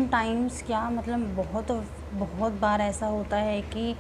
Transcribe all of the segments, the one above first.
Sometimes क्या मतलब बहुत बार ऐसा होता है कि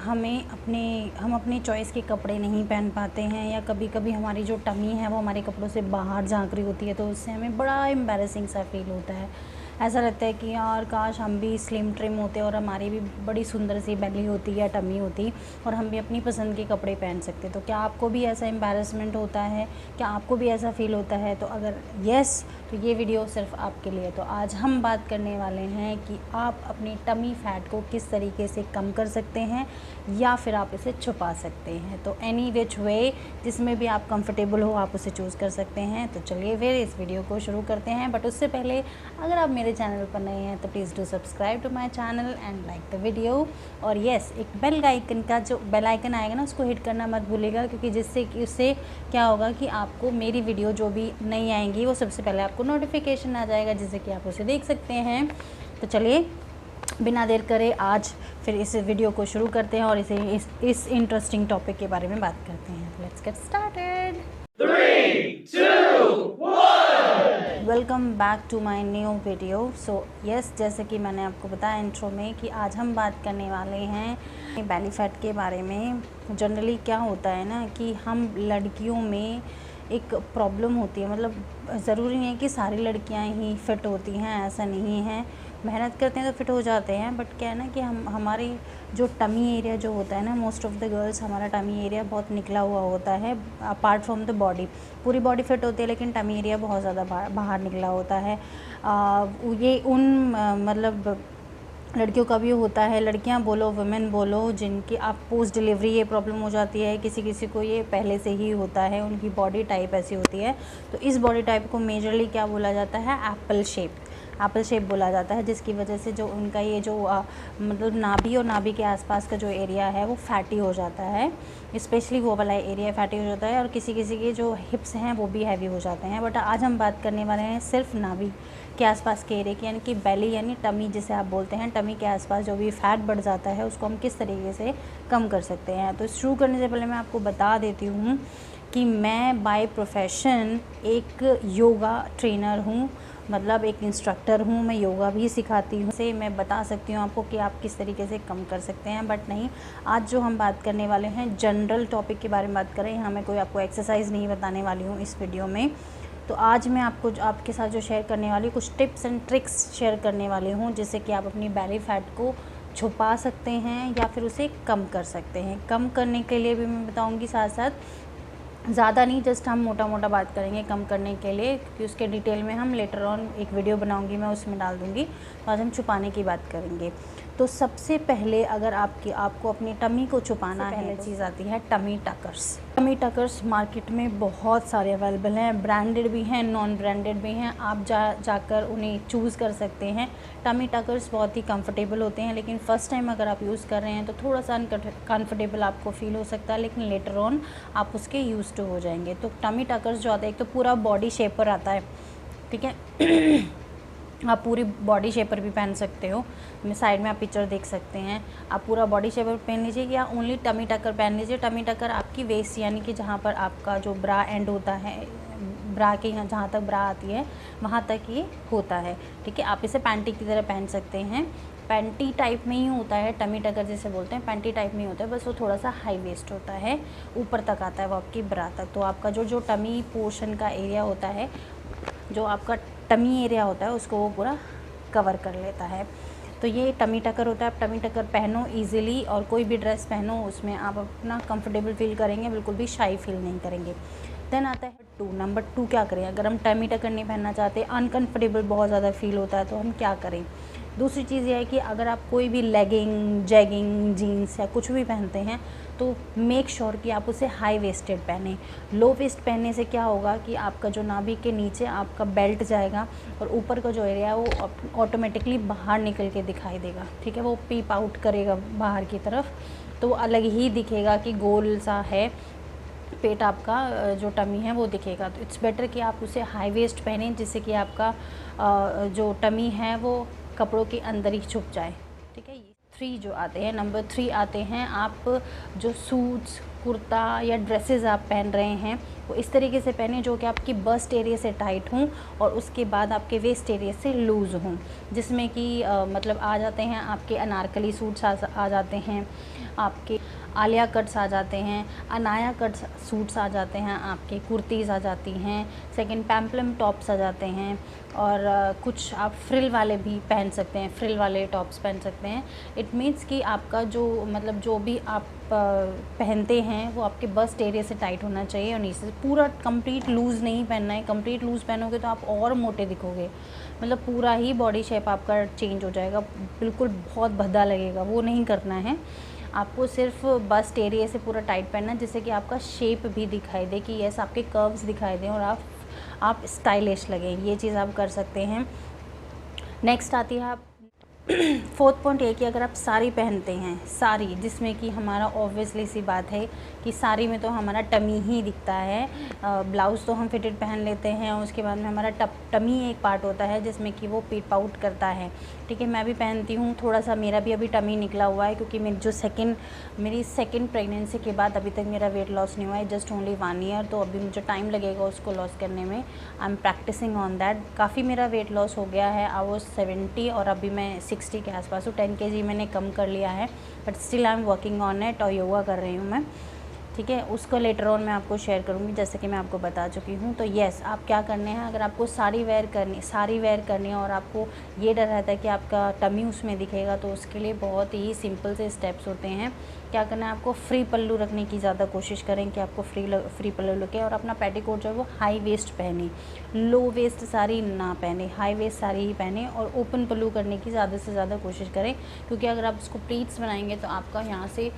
हम अपनी चॉइस के कपड़े नहीं पहन पाते हैं, या कभी कभी हमारी जो टमी है वो हमारे कपड़ों से बाहर झांक रही होती है, तो उससे हमें बड़ा एम्बैरेसिंग सा फील होता है। ऐसा लगता है कि यार काश हम भी स्लिम ट्रिम होते और हमारी भी बड़ी सुंदर सी बेली होती या टमी होती और हम भी अपनी पसंद के कपड़े पहन सकते। तो क्या आपको भी ऐसा एम्बैरेसमेंट होता है? क्या आपको भी ऐसा फ़ील होता है? तो अगर येस, तो ये वीडियो सिर्फ आपके लिए। तो आज हम बात करने वाले हैं कि आप अपनी टमी फैट को किस तरीके से कम कर सकते हैं या फिर आप इसे छुपा सकते हैं। तो एनी विच वे जिसमें भी आप कंफर्टेबल हो आप उसे चूज़ कर सकते हैं। तो चलिए फिर इस वीडियो को शुरू करते हैं। बट उससे पहले अगर आप मेरे चैनल पर नए हैं तो please do subscribe to my channel and like the video. और येस, एक बेल आइकन का जो बेल आइकन आएगा ना उसको हिट करना मत भूलिएगा, क्योंकि जिससे कि उससे क्या होगा कि आपको मेरी वीडियो जो भी नई आएंगी वो सबसे पहले आपको नोटिफिकेशन आ जाएगा, जिससे कि आप उसे देख सकते हैं। तो चलिए बिना देर करे आज फिर इस वीडियो को शुरू करते हैं और इस इंटरेस्टिंग टॉपिक के बारे में बात करते हैं। Let's get started. 3, 2, 1। Welcome back to my new video. So yes, जैसे कि मैंने आपको बताया इंट्रो में कि आज हम बात करने वाले हैं बेली फैट के बारे में। जनरली क्या होता है ना कि हम लड़कियों में एक प्रॉब्लम होती है, मतलब ज़रूरी नहीं है कि सारी लड़कियां ही फिट होती हैं, ऐसा नहीं है। मेहनत करते हैं तो फिट हो जाते हैं, बट क्या है ना कि हमारी जो टमी एरिया जो होता है ना, मोस्ट ऑफ़ द गर्ल्स हमारा टमी एरिया बहुत निकला हुआ होता है। अपार्ट फ्रॉम द बॉडी, पूरी बॉडी फिट होती है लेकिन टमी एरिया बहुत ज़्यादा बाहर निकला होता है। ये मतलब लड़कियों का भी होता है, लड़कियां बोलो वुमेन बोलो, जिनकी आप पोस्ट डिलीवरी ये प्रॉब्लम हो जाती है, किसी किसी को ये पहले से ही होता है, उनकी बॉडी टाइप ऐसी होती है। तो इस बॉडी टाइप को मेजरली क्या बोला जाता है? एप्पल शेप बोला जाता है, जिसकी वजह से जो उनका ये जो मतलब नाभि और नाभि के आसपास का जो एरिया है वो फैटी हो जाता है, स्पेशली वो वाला एरिया फैटी हो जाता है, और किसी किसी के जो हिप्स हैं वो भी हैवी हो जाते हैं। बट आज हम बात करने वाले हैं सिर्फ नाभि के आसपास के एरिया की, यानी कि बेली यानी टमी जिसे आप बोलते हैं। टमी के आसपास जो भी फैट बढ़ जाता है उसको हम किस तरीके से कम कर सकते हैं। तो शुरू करने से पहले मैं आपको बता देती हूँ कि मैं बाय प्रोफेशन एक योगा ट्रेनर हूँ, मतलब एक इंस्ट्रक्टर हूँ। मैं योगा भी सिखाती हूँ, से मैं बता सकती हूँ आपको कि आप किस तरीके से कम कर सकते हैं। बट नहीं, आज जो हम बात करने वाले हैं जनरल टॉपिक के बारे में बात करें, यहाँ मैं कोई आपको एक्सरसाइज नहीं बताने वाली हूँ इस वीडियो में। तो आज मैं आपके साथ जो शेयर करने वाली कुछ टिप्स एंड ट्रिक्स शेयर करने वाली हूँ, जिससे कि आप अपनी बेली फैट को छुपा सकते हैं या फिर उसे कम कर सकते हैं। कम करने के लिए भी मैं बताऊँगी, साथ साथ ज़्यादा नहीं, जस्ट हम मोटा मोटा बात करेंगे कम करने के लिए, क्योंकि उसके डिटेल में हम लेटर ऑन एक वीडियो बनाऊंगी, मैं उसमें डाल दूंगी। तो आज हम छुपाने की बात करेंगे। तो सबसे पहले अगर आपको अपनी टमी को छुपाना है, पहले चीज़ आती है टमी टकर्स। टमी टकर्स मार्केट में बहुत सारे अवेलेबल हैं, ब्रांडेड भी हैं, नॉन ब्रांडेड भी हैं। आप जाकर उन्हें चूज़ कर सकते हैं। टमी टकर्स बहुत ही कंफर्टेबल होते हैं, लेकिन फ़र्स्ट टाइम अगर आप यूज़ कर रहे हैं तो थोड़ा सा अनकंफर्टेबल आपको फ़ील हो सकता है, लेकिन लेटर ऑन आप उसके यूज़ टू हो जाएंगे। तो टमी टकर्स जो आता है, एक तो पूरा बॉडी शेपर आता है, ठीक है। आप पूरी बॉडी शेपर भी पहन सकते हो, साइड में आप पिक्चर देख सकते हैं। आप पूरा बॉडी शेपर पहन लीजिए या ओनली टमी टकर पहन लीजिए। टमी टकर आपकी वेस्ट यानी कि जहाँ पर आपका जो ब्रा एंड होता है, ब्रा के यहाँ जहाँ तक ब्रा आती है वहाँ तक ये होता है, ठीक है। आप इसे पैंटी की तरह पहन सकते हैं। पैंटी टाइप में ही होता है, टमी टकर जैसे बोलते हैं पैंटी टाइप में ही होता है, बस वो थोड़ा सा हाई वेस्ट होता है, ऊपर तक आता है वो आपकी ब्रा तक। तो आपका जो टमी पोर्शन का एरिया होता है, जो आपका टमी एरिया होता है, उसको वो पूरा कवर कर लेता है। तो ये टमी टकर होता है। आप टमी टकर पहनो ईज़िली, और कोई भी ड्रेस पहनो उसमें आप अपना कंफर्टेबल फील करेंगे, बिल्कुल भी शाई फील नहीं करेंगे। देन आता है नंबर टू क्या करें अगर हम टमी टकर नहीं पहनना चाहते, अनकंफर्टेबल बहुत ज़्यादा फील होता है, तो हम क्या करें। दूसरी चीज़ ये है कि अगर आप कोई भी लेगिंग, जैगिंग, जीन्स या कुछ भी पहनते हैं तो मेक श्योर कि आप उसे हाई वेस्टेड पहने। लो वेस्ट पहनने से क्या होगा कि आपका जो नाभि के नीचे आपका बेल्ट जाएगा और ऊपर का जो एरिया है वो ऑटोमेटिकली बाहर निकल के दिखाई देगा, ठीक है। वो पीप आउट करेगा बाहर की तरफ, तो अलग ही दिखेगा कि गोल सा है पेट आपका, जो टमी है वो दिखेगा। तो इट्स बेटर कि आप उसे हाई वेस्ट पहनें, जिससे कि आपका जो टमी है वो कपड़ों के अंदर ही छुप जाए, ठीक है। 3 जो आते हैं, नंबर 3 आते हैं आप जो सूट्स, कुर्ता या ड्रेसेस आप पहन रहे हैं वो इस तरीके से पहने जो कि आपकी बस्ट एरिया से टाइट हों और उसके बाद आपके वेस्ट एरिया से लूज़ हों, जिसमें कि मतलब आ जाते हैं आपके अनारकली सूट्स आ जाते हैं, आपके आलिया कट्स आ जाते हैं, अनाया कट्स सूट्स आ जाते हैं, आपके कुर्तीज़ आ जाती हैं, सेकंड पैम्पलम टॉप्स आ जाते हैं और कुछ आप फ्रिल वाले भी पहन सकते हैं, फ्रिल वाले टॉप्स पहन सकते हैं। इट मीन्स कि आपका जो मतलब जो भी आप पहनते हैं वो आपके बस्ट एरिया से टाइट होना चाहिए और नीचे से पूरा कंप्लीट लूज़ नहीं पहनना है। कंप्लीट लूज़ पहनोगे तो आप और मोटे दिखोगे, मतलब पूरा ही बॉडी शेप आपका चेंज हो जाएगा, बिल्कुल बहुत भद्दा लगेगा, वो नहीं करना है। आपको सिर्फ बस्ट एरिया से पूरा टाइट पहनना है जिससे कि आपका शेप भी दिखाई दे, कि यस आपके कर्व्स दिखाई दें और आप स्टाइलिश लगें। ये चीज़ आप कर सकते हैं। नेक्स्ट आती है आप फोर्थ पॉइंट ये कि अगर आप साड़ी पहनते हैं, साड़ी जिसमें कि हमारा ऑब्वियसली सी बात है कि साड़ी में तो हमारा टमी ही दिखता है, ब्लाउज़ तो हम फिटेड पहन लेते हैं और उसके बाद में हमारा टमी एक पार्ट होता है जिसमें कि वो पीप आउट करता है। ठीक है, मैं भी पहनती हूँ, थोड़ा सा मेरा भी अभी टमी निकला हुआ है क्योंकि मेरी सेकेंड प्रेगनेंसी के बाद अभी तक मेरा वेट लॉस नहीं हुआ है, जस्ट ओनली 1 ईयर, तो अभी मुझे टाइम लगेगा उसको लॉस करने में। I am practising on that. काफ़ी मेरा वेट लॉस हो गया है, आई वाज 70 और अभी मैं 60 के आसपास हूँ। 10 kg मैंने कम कर लिया है, but still I am working on it और योगा कर रही हूँ मैं। ठीक है, उसको लेटर ऑन मैं आपको शेयर करूँगी जैसे कि मैं आपको बता चुकी हूँ। तो येस, आप क्या करने हैं, अगर आपको साड़ी वेयर करनी है और आपको ये डर रहता है कि आपका टमी उसमें दिखेगा, तो उसके लिए बहुत ही सिंपल से स्टेप्स होते हैं। क्या करना है, आपको फ्री पल्लू रखने की ज़्यादा कोशिश करें कि आपको फ्री पल्लू लगे और अपना पेटीकोट जो है वो हाई वेस्ट पहने, लो वेस्ट साड़ी ना पहने, हाई वेस्ट साड़ी ही पहने और ओपन पल्लू करने की ज़्यादा से ज़्यादा कोशिश करें, क्योंकि अगर आप उसको प्लीट्स बनाएंगे तो आपका यहाँ से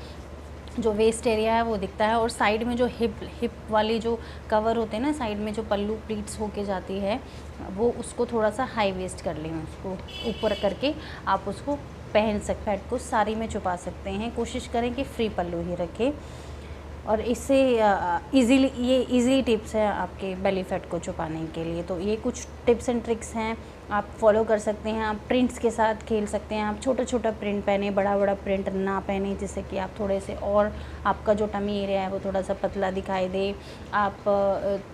जो वेस्ट एरिया है वो दिखता है और साइड में जो हिप वाली जो कवर होते हैं ना, साइड में जो पल्लू प्लीट्स होके जाती है वो उसको थोड़ा सा हाई वेस्ट कर लें, उसको ऊपर करके आप उसको पहन सकते, फैट को साड़ी में छुपा सकते हैं। कोशिश करें कि फ्री पल्लू ही रखें और इससे इजी टिप्स हैं आपके बेली फैट को छुपाने के लिए। तो ये कुछ टिप्स एंड ट्रिक्स हैं, आप फॉलो कर सकते हैं। आप प्रिंट्स के साथ खेल सकते हैं, आप छोटा छोटा प्रिंट पहने, बड़ा बड़ा प्रिंट ना पहने, जिससे कि आप थोड़े से और आपका जो टमी एरिया है वो थोड़ा सा पतला दिखाई दे। आप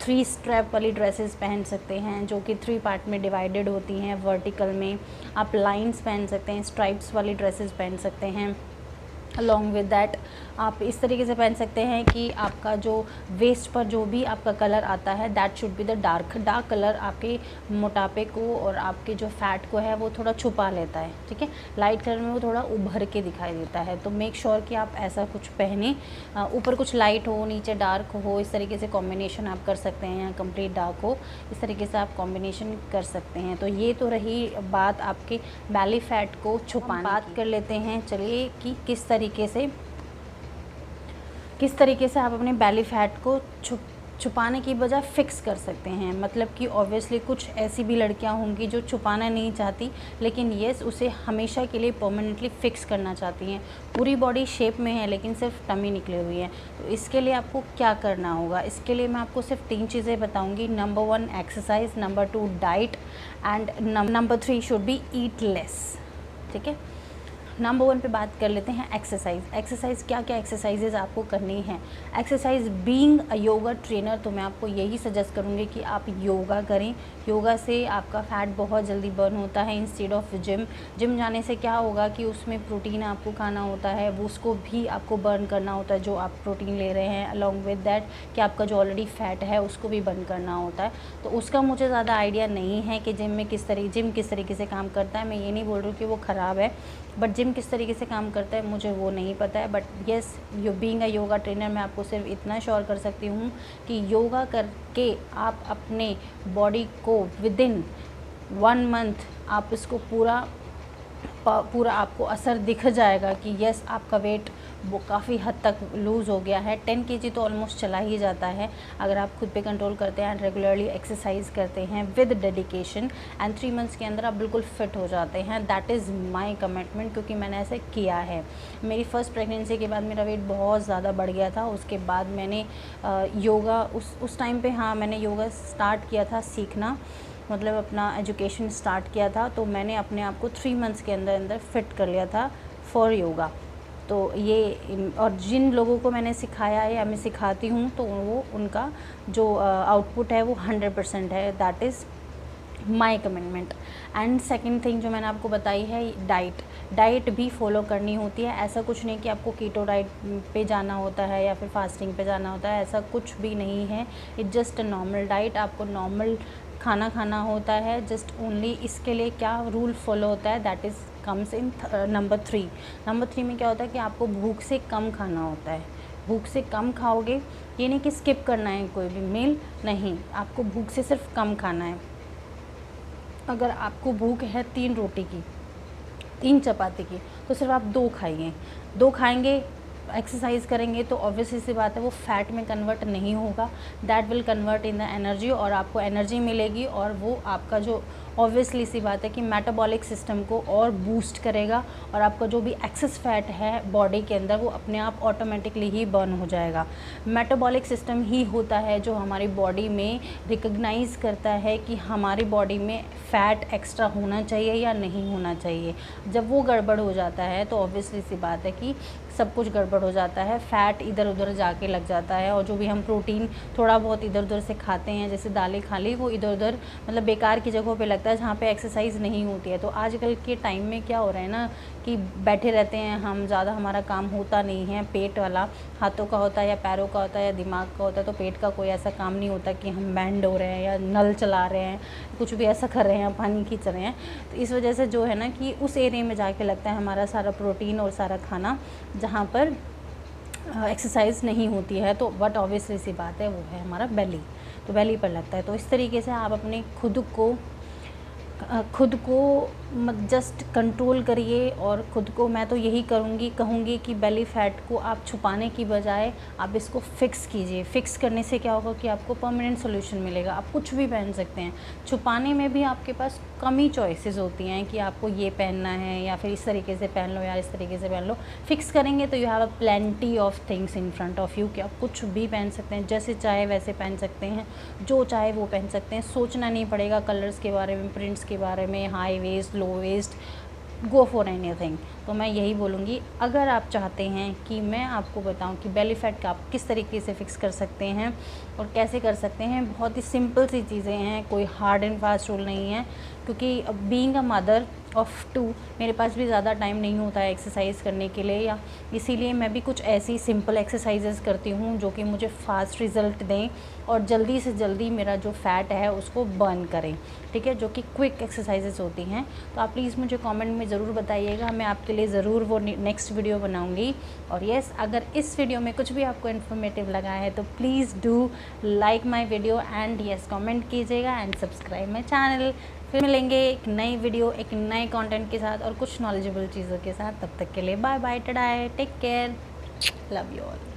3 स्ट्रैप वाली ड्रेसेस पहन सकते हैं जो कि 3 पार्ट में डिवाइडेड होती हैं वर्टिकल में। आप लाइंस पहन सकते हैं, स्ट्राइप्स वाली ड्रेसेस पहन सकते हैं। अलॉन्ग विद दैट आप इस तरीके से पहन सकते हैं कि आपका जो वेस्ट पर जो भी आपका कलर आता है that should be the dark colour, आपके मोटापे को और आपके जो फैट को है वो थोड़ा छुपा लेता है। ठीक है, लाइट कलर में वो थोड़ा उभर के दिखाई देता है, तो मेक श्योर कि आप ऐसा कुछ पहने, ऊपर कुछ लाइट हो नीचे डार्क हो, इस तरीके से कॉम्बिनेशन आप कर सकते हैं, या कंप्लीट डार्क हो, इस तरीके से आप कॉम्बिनेशन कर सकते हैं। तो ये तो रही बात आपके बेली फैट को छुपाने। बात कर लेते हैं चलिए कि किस तरीके से आप अपने बेली फैट को छुपाने की बजाय फिक्स कर सकते हैं। मतलब कि ऑब्वियसली कुछ ऐसी भी लड़कियां होंगी जो छुपाना नहीं चाहती, लेकिन येस उसे हमेशा के लिए परमानेंटली फिक्स करना चाहती हैं। पूरी बॉडी शेप में है लेकिन सिर्फ टमी निकली हुई है। तो इसके लिए आपको क्या करना होगा, इसके लिए मैं आपको सिर्फ 3 चीज़ें बताऊँगी। Number 1 exercise, number 2 diet and number 3 should be eat less. ठीक है, नंबर 1 पे बात कर लेते हैं एक्सरसाइज। क्या क्या एक्सरसाइजेज आपको करनी है। Exercise being a yoga trainer, तो मैं आपको यही सजेस्ट करूँगी कि आप योगा करें। योगा से आपका फैट बहुत जल्दी बर्न होता है इंस्टेड ऑफ जिम जाने से क्या होगा कि उसमें प्रोटीन आपको खाना होता है, वो उसको भी आपको बर्न करना होता है जो आप प्रोटीन ले रहे हैं, अलॉन्ग विद दैट कि आपका जो ऑलरेडी फैट है उसको भी बर्न करना होता है। तो उसका मुझे ज़्यादा आइडिया नहीं है कि जिम किस तरीके से काम करता है। मैं ये नहीं बोल रही हूँ कि वो ख़राब है, बट जिम किस तरीके से काम करता है मुझे वो नहीं पता है। But yes, being a yoga trainer मैं आपको सिर्फ इतना श्योर कर सकती हूँ कि योगा करके आप अपने बॉडी को विदिन 1 मंथ आप इसको पूरा आपको असर दिख जाएगा कि यस आपका वेट वो काफ़ी हद तक लूज़ हो गया है। 10 kg तो ऑलमोस्ट चला ही जाता है अगर आप खुद पे कंट्रोल करते हैं एंड रेगुलरली एक्सरसाइज करते हैं विद डेडिकेशन, एंड 3 मंथ्स के अंदर आप बिल्कुल फिट हो जाते हैं। दैट इज़ माय कमिटमेंट, क्योंकि मैंने ऐसे किया है। मेरी फर्स्ट प्रेगनेंसी के बाद मेरा वेट बहुत ज़्यादा बढ़ गया था। उसके बाद मैंने योगा उस टाइम पे मैंने योगा स्टार्ट किया था सीखना, मतलब अपना एजुकेशन स्टार्ट किया था। तो मैंने अपने आप को 3 मंथ्स के अंदर फिट कर लिया था फॉर योगा। तो ये और जिन लोगों को मैंने सिखाया है या मैं सिखाती हूँ तो वो उनका जो आउटपुट है वो 100% है। That is my commitment. And second thing जो मैंने आपको बताई है, डाइट भी फॉलो करनी होती है। ऐसा कुछ नहीं कि आपको कीटो डाइट पे जाना होता है या फिर फास्टिंग पे जाना होता है, ऐसा कुछ भी नहीं है। It just a normal diet, आपको नॉर्मल खाना खाना होता है। जस्ट ओनली इसके लिए क्या रूल फॉलो होता है, that is comes in number 3। Number 3 में क्या होता है कि आपको भूख से कम खाना होता है। भूख से कम खाओगे, ये नहीं कि स्किप करना है कोई भी मील, नहीं, आपको भूख से सिर्फ कम खाना है। अगर आपको भूख है 3 रोटी की, 3 चपाती की, तो सिर्फ आप 2 खाइए। 2 खाएंगे, एक्सरसाइज करेंगे तो ऑब्वियसली सी बात है वो फैट में कन्वर्ट नहीं होगा। That will convert in the energy, और आपको एनर्जी मिलेगी और वो आपका जो ऑब्वियसली सी बात है कि मेटाबॉलिक सिस्टम को और बूस्ट करेगा, और आपका जो भी एक्सेस फैट है बॉडी के अंदर वो अपने आप ऑटोमेटिकली ही बर्न हो जाएगा। मेटाबॉलिक सिस्टम ही होता है जो हमारी बॉडी में रिकग्नाइज़ करता है कि हमारी बॉडी में फ़ैट एक्स्ट्रा होना चाहिए या नहीं होना चाहिए। जब वो गड़बड़ हो जाता है तो ऑब्वियसली सी बात है कि सब कुछ गड़बड़ हो जाता है, फ़ैट इधर उधर जाके लग जाता है, और जो भी हम प्रोटीन थोड़ा बहुत इधर उधर से खाते हैं, जैसे दालें खा ली, वो इधर उधर मतलब बेकार की जगहों पे लगता है जहाँ पे एक्सरसाइज नहीं होती है। तो आजकल के टाइम में क्या हो रहा है ना कि बैठे रहते हैं हम, ज़्यादा हमारा काम होता नहीं है, पेट वाला हाथों का होता है या पैरों का होता है या दिमाग का होता है, तो पेट का कोई ऐसा काम नहीं होता कि हम बैंड हो रहे हैं या नल चला रहे हैं, कुछ भी ऐसा कर रहे हैं, पानी खींच रहे हैं। तो इस वजह से जो है ना कि उस एरिया में जाके लगता है हमारा सारा प्रोटीन और सारा खाना, जहाँ पर एक्सरसाइज नहीं होती है। तो बट ऑब्वियसली सी बात है वो है हमारा बेली, तो बेली पर लगता है। तो इस तरीके से आप अपने खुद को जस्ट कंट्रोल करिए, और खुद को मैं तो यही कहूँगी कि बेली फैट को आप छुपाने की बजाय आप इसको फिक्स कीजिए। फिक्स करने से क्या होगा कि आपको परमानेंट सोल्यूशन मिलेगा। आप कुछ भी पहन सकते हैं, छुपाने में भी आपके पास कम ही चॉइसेस होती हैं कि आपको ये पहनना है या फिर इस तरीके से पहन लो या इस तरीके से पहन लो। फिक्स करेंगे तो you have a plenty of things in front of you कि आप कुछ भी पहन सकते हैं, जैसे चाहे वैसे पहन सकते हैं, जो चाहे वो पहन सकते हैं। सोचना नहीं पड़ेगा कलर्स के बारे में, प्रिंट्स के बारे में, high waist, low waist, go for anything. तो मैं यही बोलूँगी, अगर आप चाहते हैं कि मैं आपको बताऊं कि बेली फैट का आप किस तरीके से फिक्स कर सकते हैं और कैसे कर सकते हैं, बहुत ही सिंपल सी चीज़ें हैं, कोई हार्ड एंड फास्ट रूल नहीं है। क्योंकि बीइंग अ मदर ऑफ 2 मेरे पास भी ज़्यादा टाइम नहीं होता है एक्सरसाइज करने के लिए, या इसीलिए मैं भी कुछ ऐसी सिंपल एक्सरसाइजेस करती हूँ जो कि मुझे फास्ट रिज़ल्ट दें और जल्दी से जल्दी मेरा जो फ़ैट है उसको बर्न करें, ठीक है, जो कि क्विक एक्सरसाइजेस होती हैं। तो आप प्लीज़ मुझे कमेंट में ज़रूर बताइएगा, मैं आपके लिए ज़रूर वो नेक्स्ट वीडियो बनाऊँगी। और येस, अगर इस वीडियो में कुछ भी आपको इन्फॉर्मेटिव लगा है तो please do like my video and yes comment कीजिएगा एंड सब्सक्राइब माई चैनल। फिर मिलेंगे एक नई वीडियो, एक नए कंटेंट के साथ और कुछ नॉलेजेबल चीज़ों के साथ। तब तक के लिए bye bye, tata, take care, love you all.